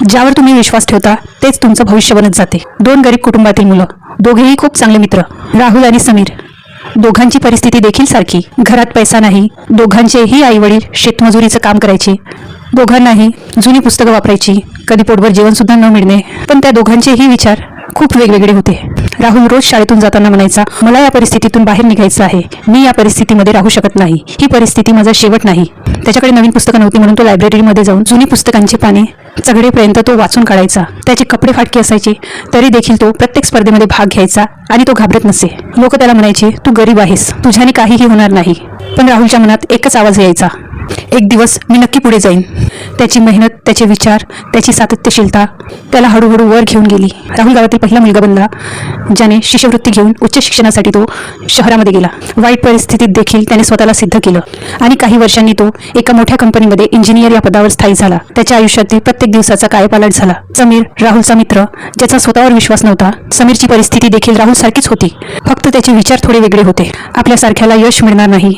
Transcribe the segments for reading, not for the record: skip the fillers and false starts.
ज्यावर तुम्ही विश्वास ठेवता तेच तुमचं भविष्य बनत जाते. दोन गरीब कुटुंबातील मुलं, दोघेही खूप चांगले मित्र, राहुल आणि समीर. दोघांची परिस्थिती देखील सारखी. घरात पैसा नाही. दोघांचेही आईवडील शेतमजुरीचं काम करायचे. दोघांनाही जुनी पुस्तकं वापरायची, कधी पोटभर जेवण सुद्धा न मिळणे. पण त्या दोघांचेही विचार खूप वेगवेगळे होते. राहुल रोज शाळेतून जाताना म्हणायचा, मला या परिस्थितीतून बाहेर निघायचं आहे. मी या परिस्थितीमध्ये राहू शकत नाही. ही परिस्थिती माझा शेवट नाही. त्याच्याकडे नवीन पुस्तकं नव्हती म्हणून तो लायब्ररीमध्ये जाऊन जुनी पुस्तकांची पाने चघळेपर्यंत तो वाचून काढायचा. त्याचे कपडे फाटके असायचे तरी देखील तो प्रत्येक स्पर्धेमध्ये भाग घ्यायचा आणि तो घाबरत नसे. लोक त्याला म्हणायचे, तू गरीब आहेस, तुझ्याने काहीही होणार नाही. पण राहुलच्या मनात एकच आवाज यायचा, एक दिवस मी नक्की पुढे जाईन. त्याची मेहनत, त्याचे विचार, त्याची सातत्यशीलता त्याला हळूहळू वर घेऊन गेली. राहुल गावातील पहिला मुलगा बनला ज्याने शिष्यवृत्ती घेऊन उच्च शिक्षणासाठी तो शहरामध्ये गेला. वाईट परिस्थितीत देखील त्याने स्वतःला सिद्ध केलं आणि काही वर्षांनी तो एका मोठ्या कंपनीमध्ये इंजिनियर या पदावर स्थायी झाला. त्याच्या आयुष्यातील प्रत्येक दिवसाचा कायापालट झाला. समीर, राहुलचा मित्र, ज्याचा स्वतःवर विश्वास नव्हता. समीरची परिस्थिती देखील राहुल सारखीच होती, फक्त त्याचे विचार थोडे वेगळे होते. आपल्यासारख्याला यश मिळणार नाही,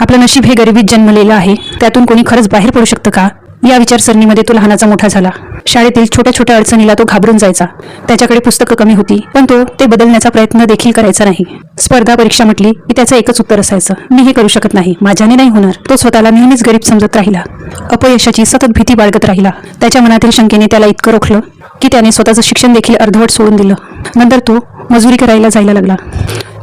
आपलं नशीब हे गरिबीत जन्मलेलं आहे, त्यातून कोणी खरंच बाहेर पडू शकतं का, या विचारसरणीमध्ये तो लहानाचा मोठा झाला. शाळेतील छोट्या छोट्या अडचणीला तो घाबरून जायचा. त्याच्याकडे पुस्तकं कमी होती, पण तो ते बदलण्याचा प्रयत्न देखील करायचा नाही. स्पर्धा परीक्षा म्हटली की त्याचं एकच उत्तर असायचं, मी हे करू शकत नाही, माझ्याने नाही होणार. तो स्वतःला नेहमीच गरीब समजत राहिला. अपयशाची सतत भीती बाळगत राहिला. त्याच्या मनातील शंकेने त्याला इतकं रोखलं की त्याने स्वतःचं शिक्षण देखील अर्धवट सोडून दिलं. नंतर तो मजुरी करायला जायला लागला.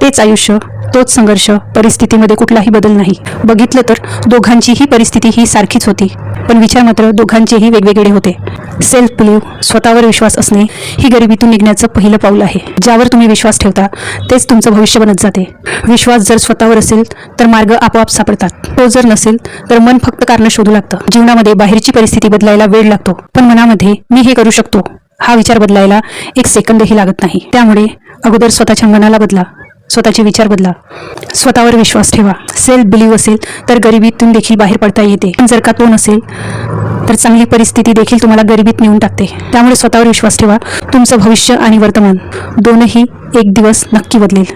तेच आयुष्य, तोच संघर्ष, परिस्थितीमध्ये कुठलाही बदल नाही. बघितलं तर दोघांचीही परिस्थिती ही सारखीच होती, पण विचार मात्र दोघांचेही वेगवेगळे होते. सेल्फ बिलीव्ह, स्वतःवर विश्वास असणे, ही गरिबीतून निघण्याचं पहिलं पाऊल आहे. ज्यावर तुम्ही विश्वास ठेवता तेच तुमचं भविष्य बनत जाते. विश्वास जर स्वतःवर असेल तर मार्ग आपोआप सापडतात. तो जर नसेल तर मन फक्त कारणं शोधू लागतं. जीवनामध्ये बाहेरची परिस्थिती बदलायला वेळ लागतो, पण मनामध्ये मी हे करू शकतो हा विचार बदलायला एक सेकंदही लागत नाही. त्यामुळे अगोदर स्वतःच्या मनाला बदला, स्वतःचे विचार बदला, स्वतःवर विश्वास ठेवा. सेल्फ बिलीव्ह असेल तर गरिबीतून देखील बाहेर पडता येते. जर का तो नसेल तर चांगली परिस्थिती देखील तुम्हाला गरिबीत नेऊन टाकते. त्यामुळे स्वतःवर विश्वास ठेवा. तुमचं भविष्य आणि वर्तमान दोनही एक दिवस नक्की बदलेल.